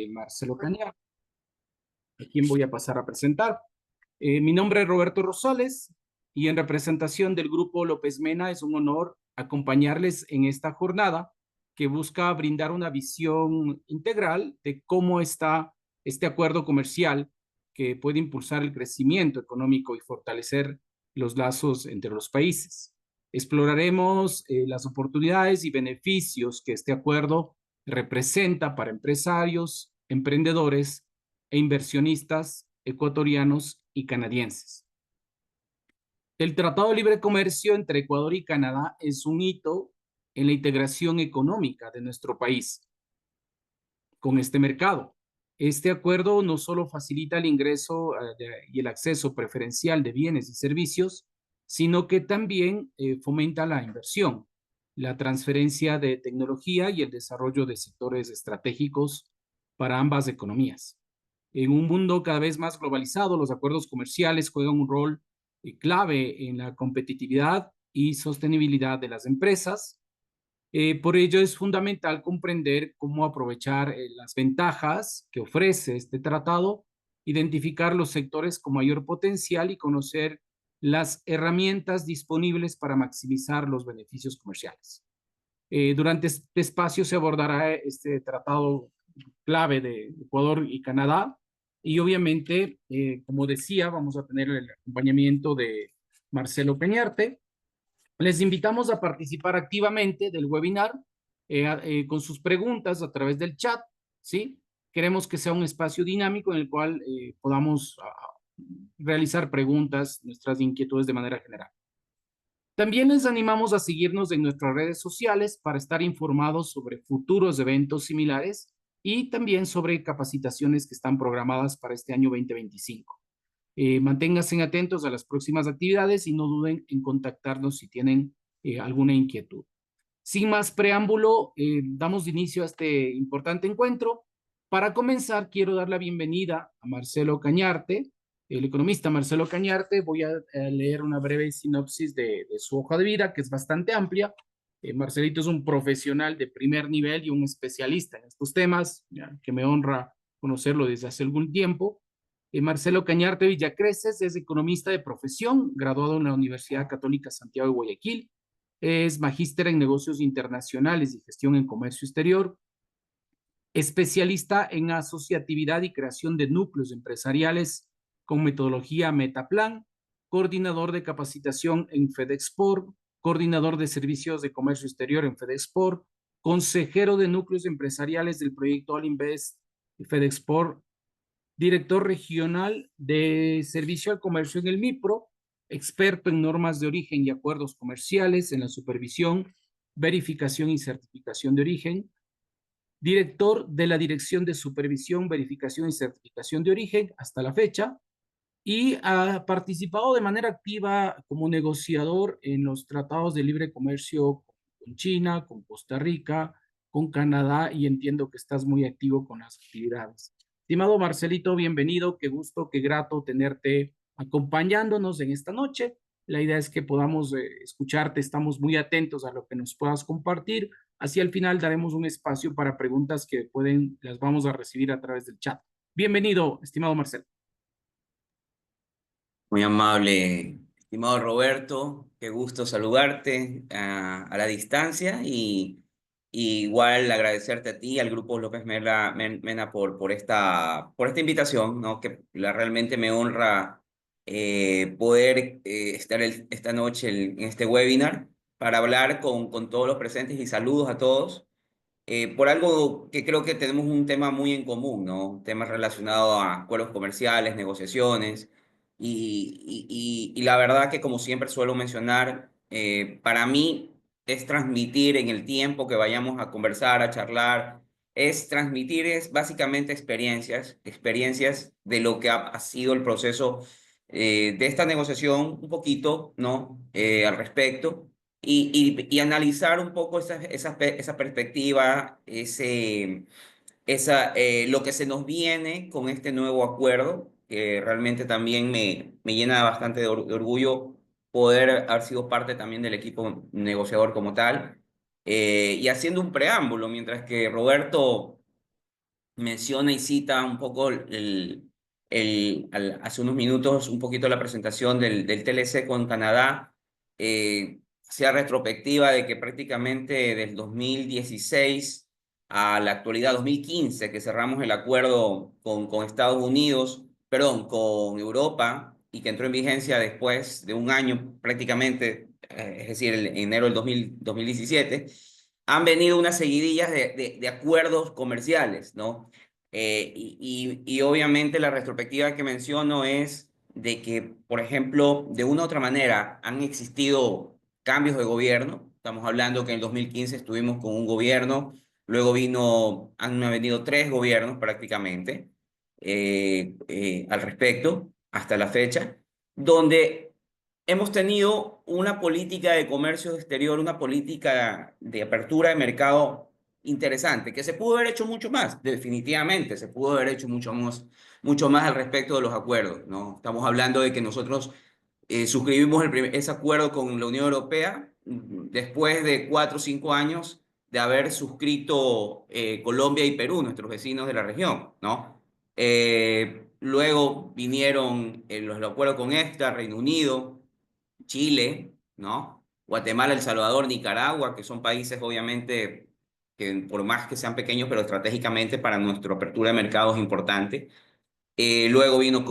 Marcelo Cañar, a quien voy a pasar a presentar. Mi nombre es Roberto Rosales y en representación del Grupo López Mena es un honor acompañarles en esta jornada que busca brindar una visión integral de cómo está este acuerdo comercial que puede impulsar el crecimiento económico y fortalecer los lazos entre los países. Exploraremos las oportunidades y beneficios que este acuerdo representa para empresarios, emprendedores e inversionistas ecuatorianos y canadienses. El Tratado de Libre Comercio entre Ecuador y Canadá es un hito en la integración económica de nuestro país con este mercado. Este acuerdo no solo facilita el ingreso y el acceso preferencial de bienes y servicios, sino que también fomenta la inversión, la transferencia de tecnología y el desarrollo de sectores estratégicos para ambas economías. En un mundo cada vez más globalizado, los acuerdos comerciales juegan un rol clave en la competitividad y sostenibilidad de las empresas. Por ello es fundamental comprender cómo aprovechar las ventajas que ofrece este tratado, identificar los sectores con mayor potencial y conocer las herramientas disponibles para maximizar los beneficios comerciales. Durante este espacio se abordará este tratado clave de Ecuador y Canadá y obviamente, como decía, vamos a tener el acompañamiento de Marcelo Peñarte. Les invitamos a participar activamente del webinar con sus preguntas a través del chat, ¿sí? Queremos que sea un espacio dinámico en el cual podamos realizar preguntas, nuestras inquietudes de manera general. También les animamos a seguirnos en nuestras redes sociales para estar informados sobre futuros eventos similares y también sobre capacitaciones que están programadas para este año 2025. Manténganse atentos a las próximas actividades y no duden en contactarnos si tienen alguna inquietud. Sin más preámbulo, damos inicio a este importante encuentro. Para comenzar, quiero dar la bienvenida a Marcelo Cañarte, el economista Marcelo Cañarte. Voy a leer una breve sinopsis de su hoja de vida, que es bastante amplia. Marcelito es un profesional de primer nivel y un especialista en estos temas, ya, que me honra conocerlo desde hace algún tiempo. Marcelo Cañarte Villacreces es economista de profesión, graduado en la Universidad Católica Santiago de Guayaquil. Es magíster en negocios internacionales y gestión en comercio exterior, especialista en asociatividad y creación de núcleos empresariales con metodología Metaplan, coordinador de capacitación en FedExport, coordinador de servicios de comercio exterior en FedExport, consejero de núcleos empresariales del proyecto All Invest FedExport, director regional de servicio al comercio en el MIPRO, experto en normas de origen y acuerdos comerciales en la supervisión, verificación y certificación de origen, director de la Dirección de Supervisión, Verificación y Certificación de Origen hasta la fecha, y ha participado de manera activa como negociador en los tratados de libre comercio con China, con Costa Rica, con Canadá, y entiendo que estás muy activo con las actividades. Estimado Marcelito, bienvenido, qué gusto, qué grato tenerte acompañándonos en esta noche. La idea es que podamos escucharte, estamos muy atentos a lo que nos puedas compartir. Así al final daremos un espacio para preguntas que las vamos a recibir a través del chat. Bienvenido, estimado Marcelo. Muy amable, estimado Roberto, qué gusto saludarte a la distancia y igual agradecerte a ti y al Grupo López Mena por esta invitación, ¿no? Que realmente me honra poder estar esta noche en este webinar para hablar con todos los presentes y saludos a todos. Por algo que creo que tenemos un tema muy en común, ¿no? Temas relacionados a acuerdos comerciales, negociaciones. Y la verdad que como siempre suelo mencionar, para mí es transmitir en el tiempo que vayamos a conversar, a charlar, es básicamente experiencias de lo que ha sido el proceso de esta negociación, un poquito, ¿no? Al respecto y analizar un poco esa perspectiva, lo que se nos viene con este nuevo acuerdo, que realmente también me llena bastante de orgullo poder haber sido parte también del equipo negociador como tal. Y haciendo un preámbulo, mientras que Roberto menciona y cita un poco hace unos minutos un poquito la presentación del TLC con Canadá, sea retrospectiva de que prácticamente del 2016 a la actualidad, 2015, que cerramos el acuerdo con Estados Unidos, perdón, con Europa, y que entró en vigencia después de un año prácticamente, es decir, en enero del 2017, han venido unas seguidillas de acuerdos comerciales, ¿no? Y obviamente la retrospectiva que menciono es de que, por ejemplo, de una u otra manera han existido cambios de gobierno. Estamos hablando que en el 2015 estuvimos con un gobierno, luego han venido tres gobiernos prácticamente al respecto hasta la fecha, donde hemos tenido una política de comercio exterior, una política de apertura de mercado interesante, que se pudo haber hecho mucho más, definitivamente, se pudo haber hecho mucho más al respecto de los acuerdos, ¿no? Estamos hablando de que nosotros suscribimos ese acuerdo con la Unión Europea después de 4 o 5 años de haber suscrito Colombia y Perú, nuestros vecinos de la región, ¿no? Luego vinieron los acuerdos con EFTA, Reino Unido, Chile, ¿no? Guatemala, El Salvador, Nicaragua, que son países obviamente que por más que sean pequeños, pero estratégicamente para nuestra apertura de mercados es importante. Luego vino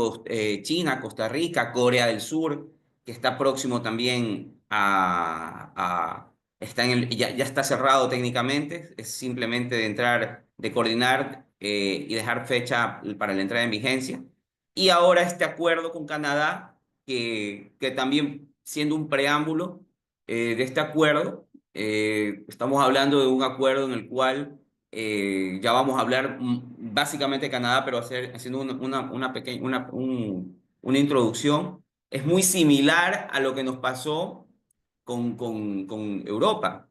China, Costa Rica, Corea del Sur, que está próximo también está ya está cerrado técnicamente, es simplemente de entrar, de coordinar y dejar fecha para la entrada en vigencia. Y ahora este acuerdo con Canadá, que también siendo un preámbulo de este acuerdo, estamos hablando de un acuerdo en el cual ya vamos a hablar básicamente de Canadá, pero haciendo una pequeña, una introducción. Es muy similar a lo que nos pasó con Europa,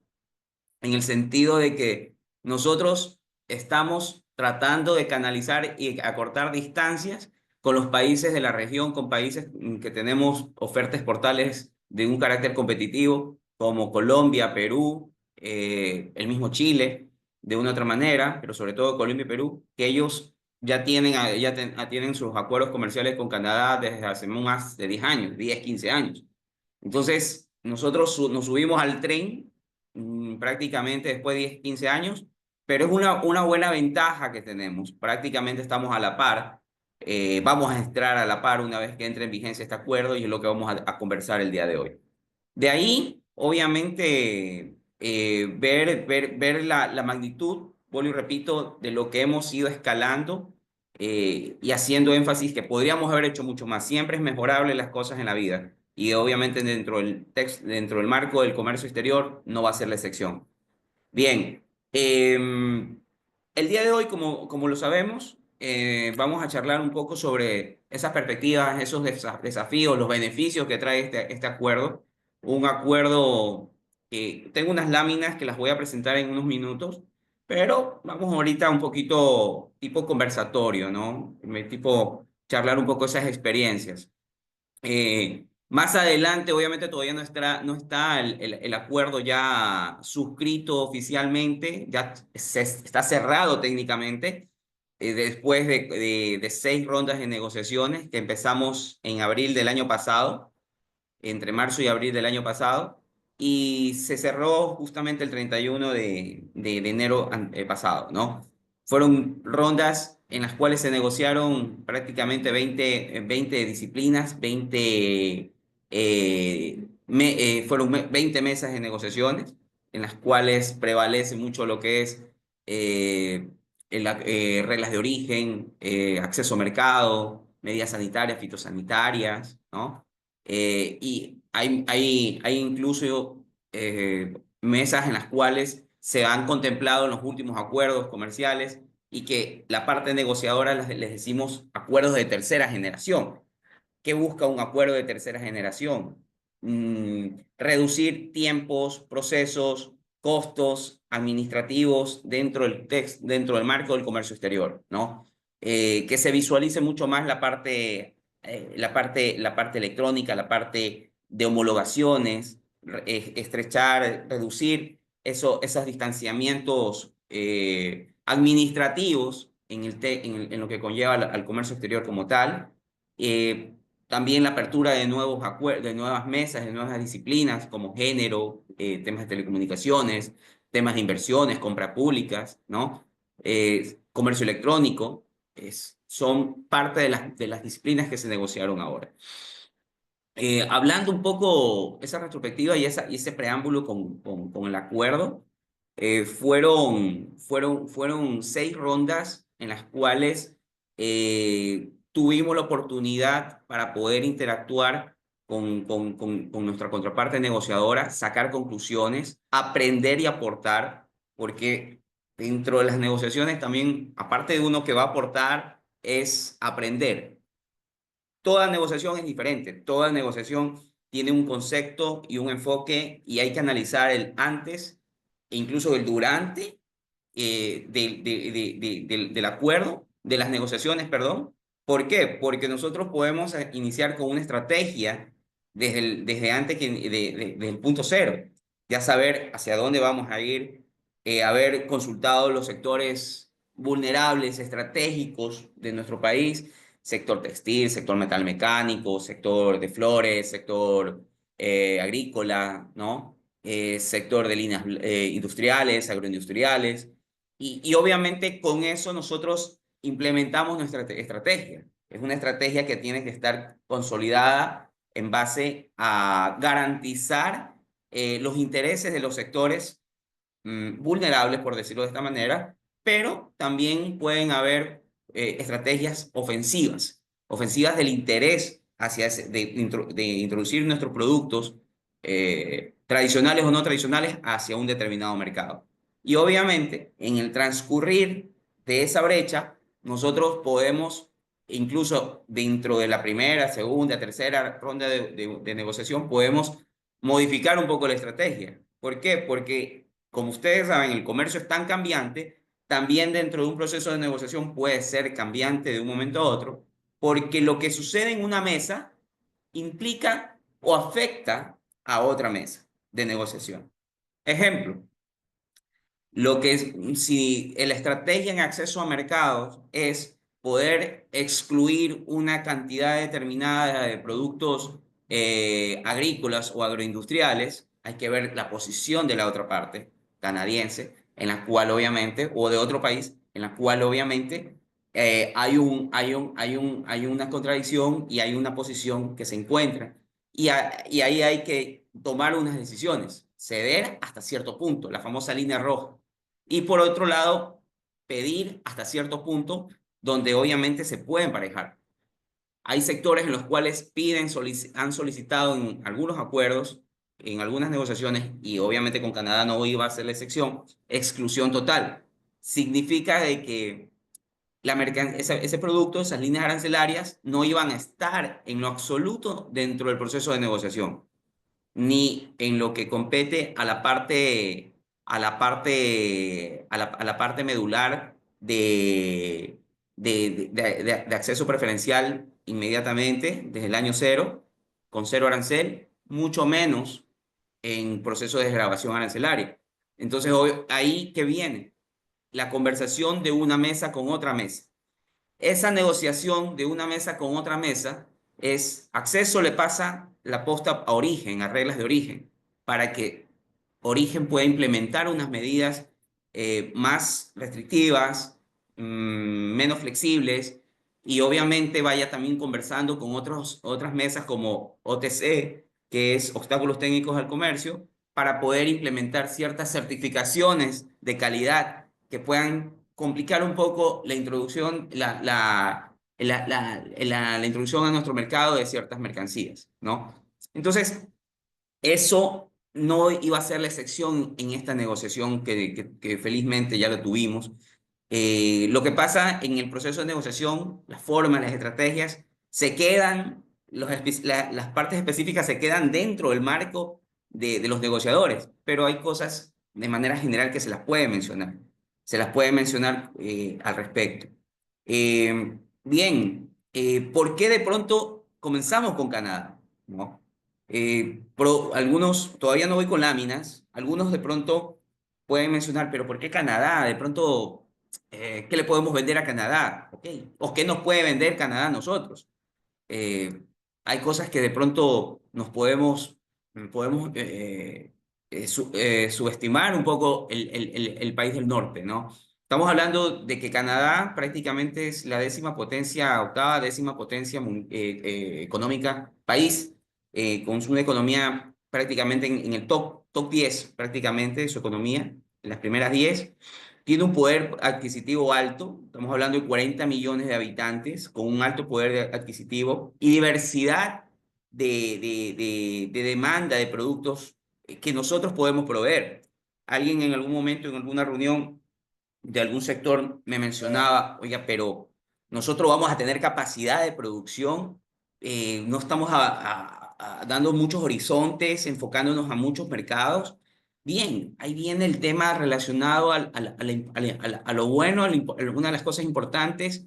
en el sentido de que nosotros estamos tratando de canalizar y acortar distancias con los países de la región, con países que tenemos ofertas exportables de un carácter competitivo, como Colombia, Perú, el mismo Chile, de una u otra manera, pero sobre todo Colombia y Perú, que ellos tienen sus acuerdos comerciales con Canadá desde hace más de 10 años, 10, 15 años. Entonces, nosotros nos subimos al tren prácticamente después de 10, 15 años, pero es una buena ventaja que tenemos. Prácticamente estamos a la par. Vamos a entrar a la par una vez que entre en vigencia este acuerdo y es lo que vamos a conversar el día de hoy. De ahí, obviamente, ver la magnitud, vuelvo y repito, de lo que hemos ido escalando y haciendo énfasis que podríamos haber hecho mucho más. Siempre es mejorable las cosas en la vida y obviamente dentro del marco del comercio exterior no va a ser la excepción. Bien, el día de hoy, como lo sabemos, vamos a charlar un poco sobre esas perspectivas, esos desafíos, los beneficios que trae este acuerdo. Un acuerdo que tengo unas láminas que las voy a presentar en unos minutos, pero vamos ahorita un poquito tipo conversatorio, ¿no? Tipo charlar un poco esas experiencias. Más adelante, obviamente, todavía no está el acuerdo ya suscrito oficialmente, ya está cerrado técnicamente, después de 6 rondas de negociaciones que empezamos en abril del año pasado, entre marzo y abril del año pasado, y se cerró justamente el 31 de enero pasado, ¿no? Fueron rondas en las cuales se negociaron prácticamente 20 disciplinas, fueron 20 mesas de negociaciones, en las cuales prevalece mucho lo que es reglas de origen, acceso a mercado, medidas sanitarias, fitosanitarias, ¿no? Y hay incluso mesas en las cuales se han contemplado en los últimos acuerdos comerciales y que la parte negociadora les decimos acuerdos de tercera generación. ¿Qué busca un acuerdo de tercera generación? Reducir tiempos, procesos, costos administrativos dentro del marco del comercio exterior, ¿no? Que se visualice mucho más la parte electrónica, la parte de homologaciones, estrechar, reducir esos distanciamientos administrativos en lo que conlleva al comercio exterior como tal. Eh, También la apertura de de nuevas mesas, de nuevas disciplinas como género, temas de telecomunicaciones, temas de inversiones, compras públicas, ¿no? Comercio electrónico, son parte de las disciplinas que se negociaron ahora. Hablando un poco esa retrospectiva y ese preámbulo con el acuerdo, fueron 6 rondas en las cuales tuvimos la oportunidad para poder interactuar con nuestra contraparte negociadora, sacar conclusiones, aprender y aportar, porque dentro de las negociaciones también, aparte de uno que va a aportar, es aprender. Toda negociación es diferente, toda negociación tiene un concepto y un enfoque y hay que analizar el antes e incluso el durante del acuerdo, de las negociaciones, perdón. ¿Por qué? Porque nosotros podemos iniciar con una estrategia desde antes desde el punto cero, ya saber hacia dónde vamos a ir, haber consultado los sectores vulnerables, estratégicos de nuestro país, sector textil, sector metal mecánico, sector de flores, sector agrícola, ¿no? Sector de líneas industriales, agroindustriales. Y obviamente con eso nosotros implementamos nuestra estrategia. Es una estrategia que tiene que estar consolidada en base a garantizar los intereses de los sectores vulnerables, por decirlo de esta manera, pero también pueden haber estrategias ofensivas, ofensivas del interés de introducir nuestros productos tradicionales o no tradicionales hacia un determinado mercado. Y obviamente, en el transcurrir de esa brecha, nosotros podemos, incluso dentro de la primera, segunda, tercera ronda de negociación, podemos modificar un poco la estrategia. ¿Por qué? Porque, como ustedes saben, el comercio es tan cambiante, también dentro de un proceso de negociación puede ser cambiante de un momento a otro, porque lo que sucede en una mesa implica o afecta a otra mesa de negociación. Ejemplo, lo que es, si la estrategia en acceso a mercados es poder excluir una cantidad determinada de productos agrícolas o agroindustriales, hay que ver la posición de la otra parte, canadiense, en la cual obviamente, o de otro país, en la cual obviamente hay una contradicción y hay una posición que se encuentra. Y ahí hay que tomar unas decisiones, ceder hasta cierto punto, la famosa línea roja. Y por otro lado, pedir hasta cierto punto donde obviamente se puede emparejar. Hay sectores en los cuales han solicitado en algunos acuerdos, en algunas negociaciones, y obviamente con Canadá no iba a ser la excepción, exclusión total. Significa de que ese producto, esas líneas arancelarias, no iban a estar en lo absoluto dentro del proceso de negociación ni en lo que compete a la parte medular de acceso preferencial inmediatamente desde el año cero, con cero arancel, mucho menos en proceso de desgravación arancelaria. Entonces, ahí que viene la conversación de una mesa con otra mesa. Esa negociación de una mesa con otra mesa es acceso le pasa la posta a origen, a reglas de origen, para que origen pueda implementar unas medidas más restrictivas, menos flexibles y obviamente vaya también conversando con otras mesas como OTC, que es Obstáculos Técnicos al Comercio, para poder implementar ciertas certificaciones de calidad que puedan complicar un poco la introducción, la introducción a nuestro mercado de ciertas mercancías, ¿no? Entonces, eso no iba a ser la excepción en esta negociación que felizmente ya lo tuvimos. Lo que pasa en el proceso de negociación, las formas, las estrategias, se quedan, las partes específicas se quedan dentro del marco de los negociadores, pero hay cosas de manera general que se las puede mencionar. Se las puede mencionar al respecto. Bien, ¿por qué de pronto comenzamos con Canadá? ¿No? Algunos, todavía no voy con láminas, algunos de pronto pueden mencionar, pero ¿por qué Canadá? De pronto ¿qué le podemos vender a Canadá? ¿Ok? ¿O qué nos puede vender Canadá a nosotros? eh, Hay cosas que de pronto nos podemos subestimar un poco el país del norte, ¿no? Estamos hablando de que Canadá prácticamente es la octava décima potencia económica país, con una economía prácticamente en el top 10 prácticamente de su economía, en las primeras 10. Tiene un poder adquisitivo alto, estamos hablando de 40 millones de habitantes, con un alto poder adquisitivo y diversidad de demanda de productos que nosotros podemos proveer. Alguien en algún momento, en alguna reunión de algún sector, me mencionaba, oiga, pero nosotros vamos a tener capacidad de producción, no estamos dando muchos horizontes, enfocándonos a muchos mercados. Bien, ahí viene el tema relacionado a lo bueno, una de las cosas importantes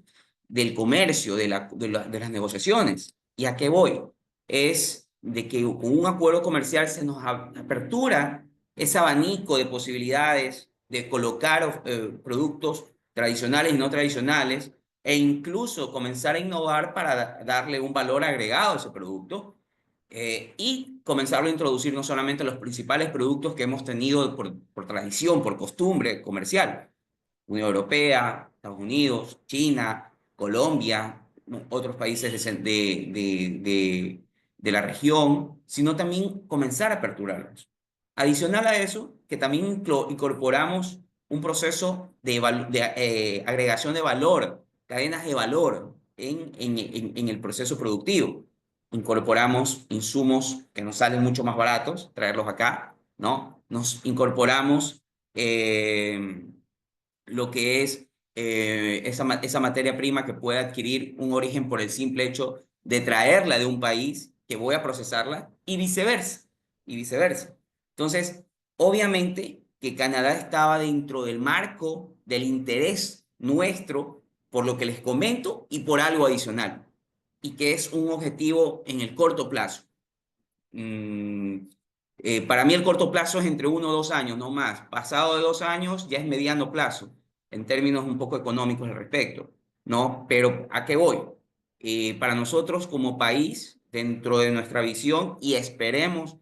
del comercio, de las negociaciones. ¿Y a qué voy? Es de que con un acuerdo comercial se nos apertura ese abanico de posibilidades de colocar productos tradicionales y no tradicionales e incluso comenzar a innovar para darle un valor agregado a ese producto, y comenzarlo a introducir no solamente los principales productos que hemos tenido por tradición, por costumbre comercial, Unión Europea, Estados Unidos, China, Colombia, ¿no? Otros países de la región, sino también comenzar a aperturarlos. Adicional a eso, que también incorporamos un proceso de agregación de valor, cadenas de valor en el proceso productivo. Incorporamos insumos que nos salen mucho más baratos, traerlos acá, ¿no? Nos incorporamos lo que es esa materia prima que puede adquirir un origen por el simple hecho de traerla de un país que voy a procesarla y viceversa, y viceversa. Entonces, obviamente que Canadá estaba dentro del marco del interés nuestro, por lo que les comento, y por algo adicional, y que es un objetivo en el corto plazo. Mm, para mí el corto plazo es entre 1 o 2 años, no más. Pasado de 2 años ya es mediano plazo, en términos un poco económicos al respecto, ¿no? Pero ¿a qué voy? Para nosotros como país, dentro de nuestra visión, y esperemos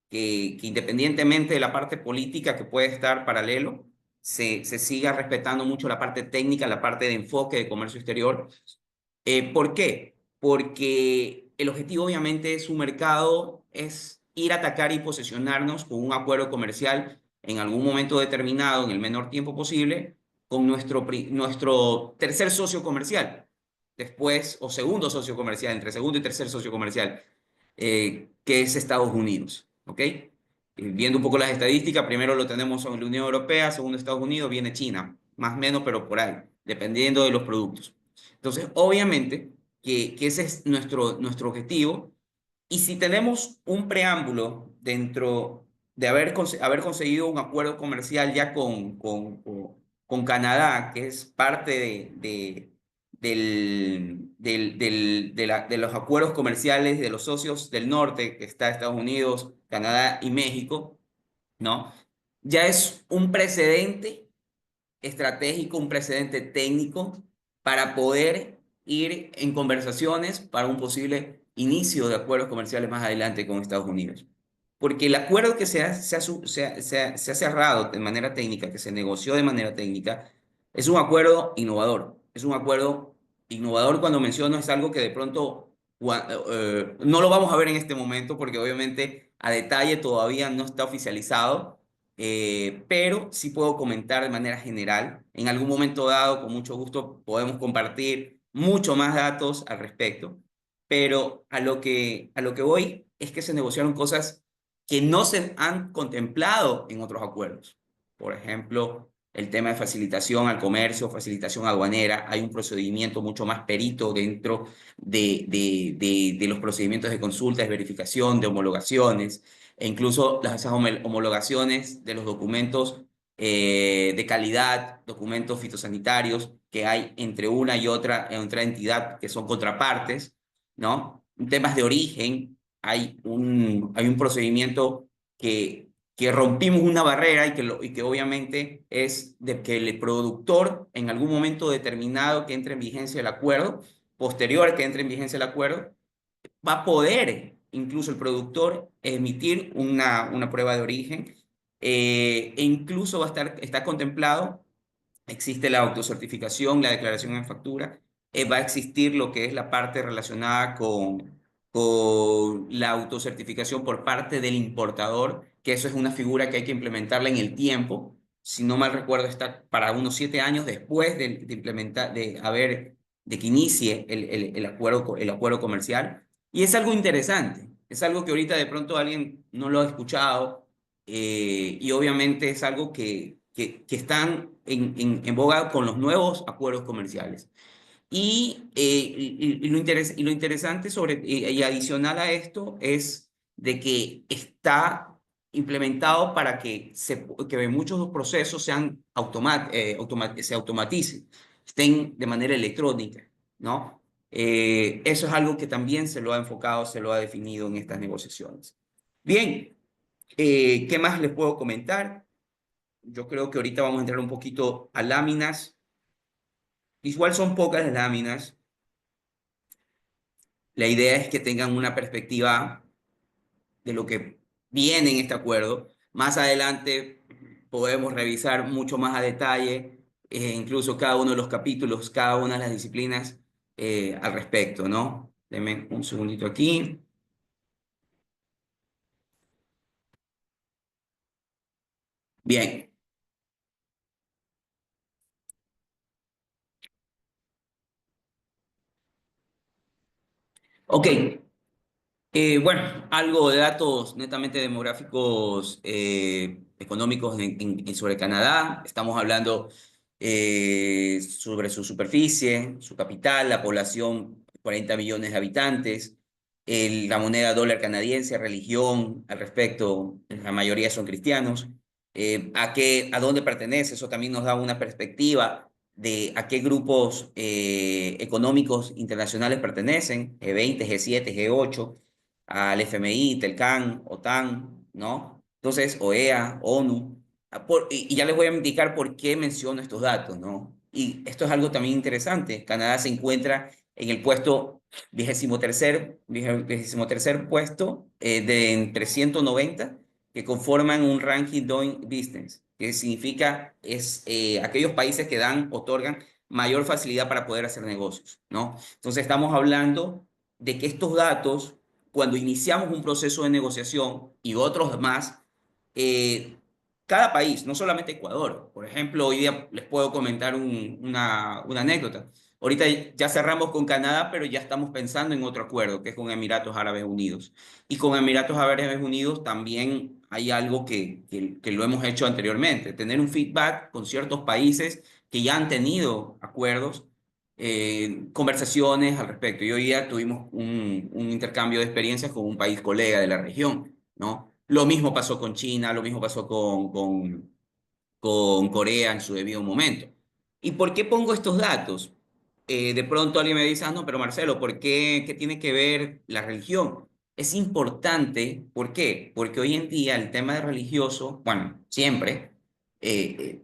que independientemente de la parte política que puede estar paralelo, se siga respetando mucho la parte técnica, la parte de enfoque de comercio exterior. ¿Por qué? Porque el objetivo obviamente es un mercado, es ir a atacar y posicionarnos con un acuerdo comercial en algún momento determinado, en el menor tiempo posible, con nuestro tercer socio comercial, después, o segundo socio comercial, entre segundo y tercer socio comercial, que es Estados Unidos, ¿ok? Viendo un poco las estadísticas, primero lo tenemos en la Unión Europea, segundo Estados Unidos, viene China, más o menos, pero por ahí, dependiendo de los productos. Entonces, obviamente que ese es nuestro objetivo. Y si tenemos un preámbulo dentro de haber conseguido un acuerdo comercial ya con Canadá, que es parte de los acuerdos comerciales de los socios del norte, que está Estados Unidos, Canadá y México, ¿no? Ya es un precedente estratégico, un precedente técnico para poder ir en conversaciones para un posible inicio de acuerdos comerciales más adelante con Estados Unidos. Porque el acuerdo que se ha cerrado de manera técnica, que se negoció de manera técnica, es un acuerdo innovador. Es un acuerdo innovador cuando menciono, es algo que de pronto no lo vamos a ver en este momento porque obviamente a detalle todavía no está oficializado, pero sí puedo comentar de manera general. En algún momento dado, con mucho gusto, podemos compartir mucho más datos al respecto, pero a lo que voy es que se negociaron cosas que no se han contemplado en otros acuerdos. Por ejemplo, el tema de facilitación al comercio, facilitación aduanera. Hay un procedimiento mucho más perito dentro de los procedimientos de consulta, de verificación, de homologaciones, e incluso esas homologaciones de los documentos de calidad, documentos fitosanitarios que hay entre una y otra entidad que son contrapartes, ¿no? En temas de origen, hay un procedimiento que que rompimos una barrera y que obviamente es de que el productor en algún momento determinado que entre en vigencia el acuerdo, posterior a que entre en vigencia el acuerdo, va a poder incluso el productor emitir una prueba de origen e incluso está contemplado. Existe la autocertificación, la declaración en factura, va a existir lo que es la parte relacionada con la autocertificación por parte del importador, que eso es una figura que hay que implementarla en el tiempo. Si no mal recuerdo, está para unos 7 años después de implementar, de que inicie el acuerdo comercial. Y es algo interesante, es algo que ahorita de pronto alguien no lo ha escuchado y obviamente es algo que están en boga con los nuevos acuerdos comerciales. Y lo interesante y adicional a esto es de que está implementado para que muchos procesos se automaticen, estén de manera electrónica, ¿no? Eso es algo que también se lo ha enfocado, se lo ha definido en estas negociaciones. Bien, ¿qué más les puedo comentar? Yo creo que ahorita vamos a entrar un poquito a láminas. Igual son pocas las láminas. La idea es que tengan una perspectiva de lo que viene en este acuerdo. Más adelante podemos revisar mucho más a detalle, incluso cada uno de los capítulos, cada una de las disciplinas al respecto, ¿no? Denme un segundito aquí. Bien. Ok, bueno, algo de datos netamente demográficos económicos sobre Canadá. Estamos hablando sobre su superficie, su capital, la población, 40 millones de habitantes, la moneda dólar canadiense, religión al respecto, la mayoría son cristianos. A dónde pertenece, eso también nos da una perspectiva de a qué grupos económicos internacionales pertenecen, G20, G7, G8 al FMI, Telcan, OTAN, ¿no? Entonces, OEA, ONU. Y ya les voy a indicar por qué menciono estos datos, ¿no? Y esto es algo también interesante. Canadá se encuentra en el puesto 23º puesto de entre 190 que conforman un ranking doing business, que significa es aquellos países que otorgan mayor facilidad para poder hacer negocios, ¿no? Entonces estamos hablando de que estos datos cuando iniciamos un proceso de negociación y otros más, eh, cada país, no solamente Ecuador, por ejemplo, hoy día les puedo comentar una anécdota. Ahorita ya cerramos con Canadá, pero ya estamos pensando en otro acuerdo, que es con Emiratos Árabes Unidos. Y con Emiratos Árabes Unidos también hay algo que lo hemos hecho anteriormente, tener un feedback con ciertos países que ya han tenido acuerdos conversaciones al respecto. Y hoy día tuvimos un intercambio de experiencias con un país colega de la región, ¿no? Lo mismo pasó con China, lo mismo pasó con Corea en su debido momento. ¿Y por qué pongo estos datos? De pronto alguien me dice, ah, no, pero Marcelo, ¿por qué? ¿Qué tiene que ver la religión? Es importante, ¿por qué? Porque hoy en día el tema de religioso, bueno, siempre,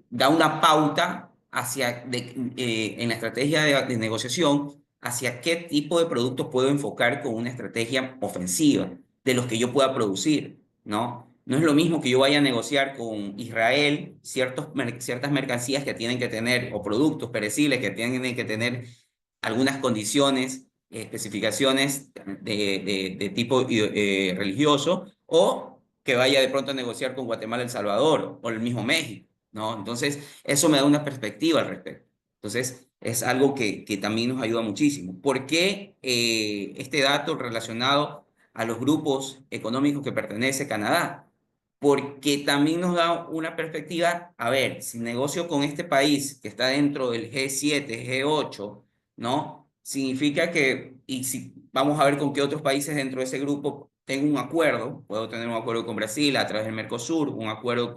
da una pauta en la estrategia de negociación hacia qué tipo de productos puedo enfocar con una estrategia ofensiva de los que yo pueda producir, ¿no? No es lo mismo que yo vaya a negociar con Israel ciertas mercancías que tienen que tener, o productos perecibles que tienen que tener algunas condiciones, especificaciones de tipo religioso, o que vaya de pronto a negociar con Guatemala, El Salvador o el mismo México, ¿no? Entonces, eso me da una perspectiva al respecto. Entonces, es algo que también nos ayuda muchísimo. ¿Por qué este dato relacionado a los grupos económicos que pertenece Canadá? Porque también nos da una perspectiva, a ver, si negocio con este país que está dentro del G7, G8, ¿no? Significa que, y si vamos a ver con qué otros países dentro de ese grupo tengo un acuerdo, puedo tener un acuerdo con Brasil a través del Mercosur, un acuerdo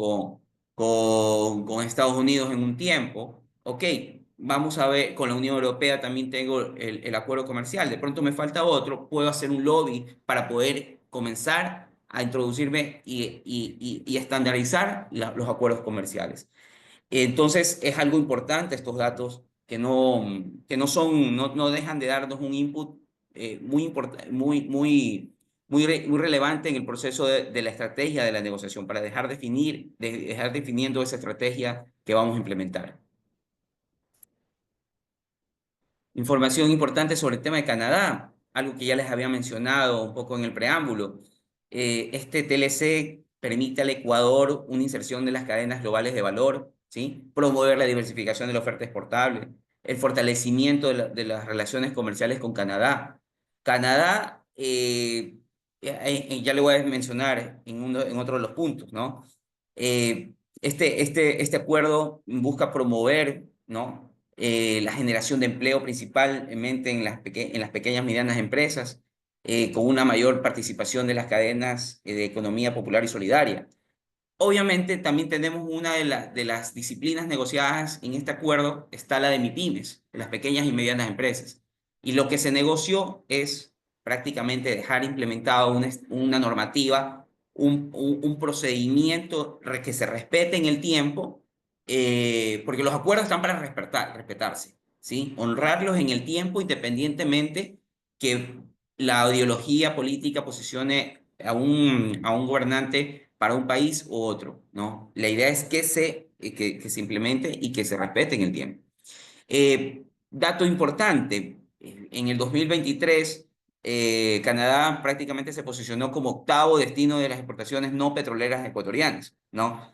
con Estados Unidos en un tiempo, ok, vamos a ver, con la Unión Europea también tengo el acuerdo comercial, de pronto me falta otro, puedo hacer un lobby para poder comenzar a introducirme y estandarizar los acuerdos comerciales. Entonces, es algo importante estos datos que no son, no dejan de darnos un input muy importante, muy relevante en el proceso de la estrategia de la negociación para dejar definiendo esa estrategia que vamos a implementar. Información importante sobre el tema de Canadá, algo que ya les había mencionado un poco en el preámbulo. Este TLC permite al Ecuador una inserción de las cadenas globales de valor, ¿sí? Promover la diversificación de la oferta exportable, el fortalecimiento de las relaciones comerciales con Canadá. Canadá, ya le voy a mencionar en otro de los puntos, ¿no? Este acuerdo busca promover, ¿no? La generación de empleo principalmente en las pequeñas y medianas empresas, con una mayor participación de las cadenas de economía popular y solidaria. Obviamente también tenemos una de las disciplinas negociadas en este acuerdo, está la de MIPYMES, de las pequeñas y medianas empresas. Y lo que se negoció es prácticamente dejar implementado una normativa, un procedimiento que se respete en el tiempo, porque los acuerdos están para respetarse, ¿sí? Honrarlos en el tiempo independientemente que la ideología política posicione a un gobernante para un país u otro, ¿no? La idea es que se implemente y que se respete en el tiempo. Dato importante, en el 2023, Canadá prácticamente se posicionó como octavo destino de las exportaciones no petroleras ecuatorianas, ¿no?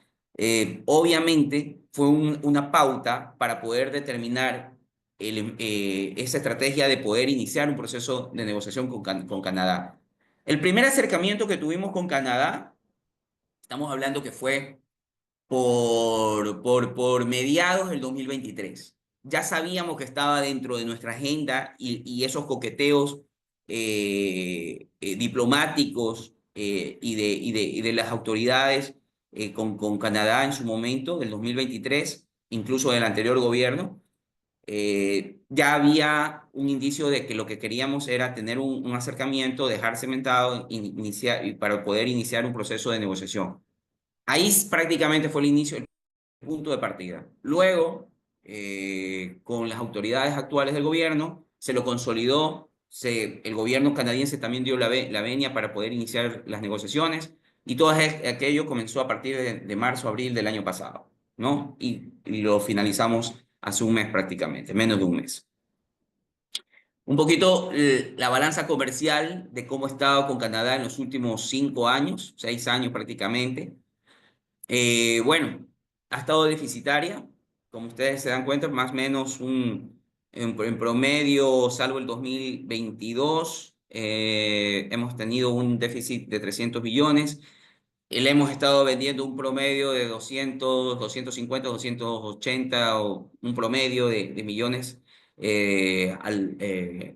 Obviamente fue una pauta para poder determinar esa estrategia de poder iniciar un proceso de negociación con Canadá. El primer acercamiento que tuvimos con Canadá, estamos hablando que fue por mediados del 2023. Ya sabíamos que estaba dentro de nuestra agenda y esos coqueteos diplomáticos y de las autoridades con Canadá en su momento, del 2023, incluso del anterior gobierno, ya había un indicio de que lo que queríamos era tener un acercamiento, dejar cementado y para poder iniciar un proceso de negociación. Ahí prácticamente fue el inicio, el punto de partida. Luego, con las autoridades actuales del gobierno, se lo consolidó, el gobierno canadiense también dio la venia para poder iniciar las negociaciones y todo aquello comenzó a partir de marzo, abril del año pasado, ¿no? Y lo finalizamos hace un mes prácticamente, menos de un mes. Un poquito la balanza comercial de cómo ha estado con Canadá en los últimos 5 años, 6 años prácticamente. Bueno, ha estado deficitaria, como ustedes se dan cuenta, más o menos en promedio, salvo el 2022, hemos tenido un déficit de 300 billones. Le hemos estado vendiendo un promedio de 200, 250, 280 o un promedio de millones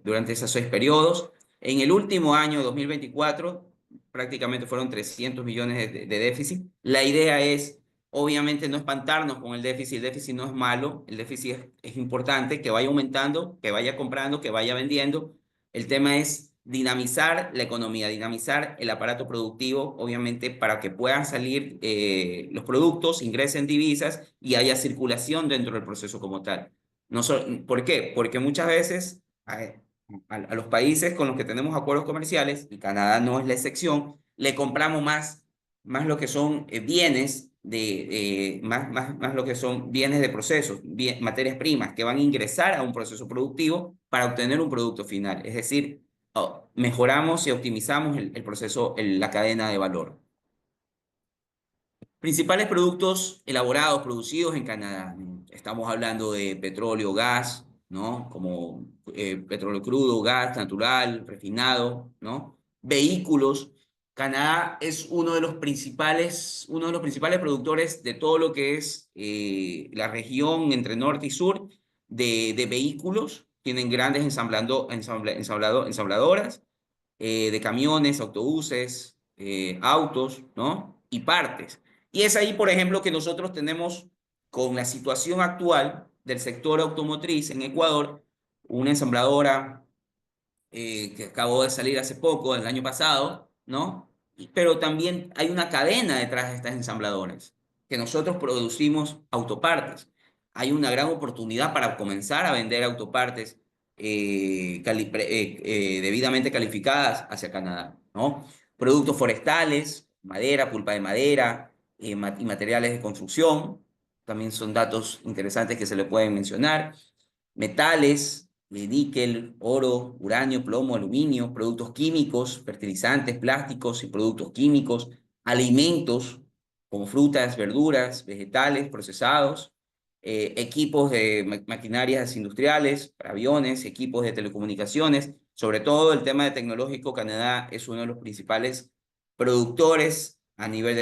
durante esos 6 periodos. En el último año, 2024, prácticamente fueron 300 millones de déficit. La idea es, obviamente, no espantarnos con el déficit no es malo, el déficit es importante, que vaya aumentando, que vaya comprando, que vaya vendiendo. El tema es dinamizar la economía, dinamizar el aparato productivo, obviamente, para que puedan salir los productos, ingresen divisas y haya circulación dentro del proceso como tal. No ¿Por qué? Porque muchas veces a los países con los que tenemos acuerdos comerciales, y Canadá no es la excepción, le compramos más lo que son bienes más lo que son bienes de procesos, materias primas que van a ingresar a un proceso productivo para obtener un producto final. Es decir, mejoramos y optimizamos el proceso, la cadena de valor. Principales productos elaborados, producidos en Canadá. Estamos hablando de petróleo, gas, ¿no? Como petróleo crudo, gas natural, refinado, ¿no? Vehículos. Canadá es uno de los principales productores de todo lo que es la región entre norte y sur de vehículos. Tienen grandes ensambladoras de camiones, autobuses, autos, ¿no? Y partes. Y es ahí, por ejemplo, que nosotros tenemos, con la situación actual del sector automotriz en Ecuador, una ensambladora que acabó de salir hace poco, el año pasado, ¿no? pero también hay una cadena detrás de estas ensambladoras, que nosotros producimos autopartes. Hay una gran oportunidad para comenzar a vender autopartes debidamente calificadas hacia Canadá, ¿no? Productos forestales, madera, pulpa de madera y materiales de construcción, también son datos interesantes que se le pueden mencionar. Metales, níquel, oro, uranio, plomo, aluminio, productos químicos, fertilizantes, plásticos y productos químicos, alimentos como frutas, verduras, vegetales procesados, equipos de maquinarias industriales, para aviones, equipos de telecomunicaciones. Sobre todo el tema de tecnológico, Canadá es uno de los principales productores a nivel de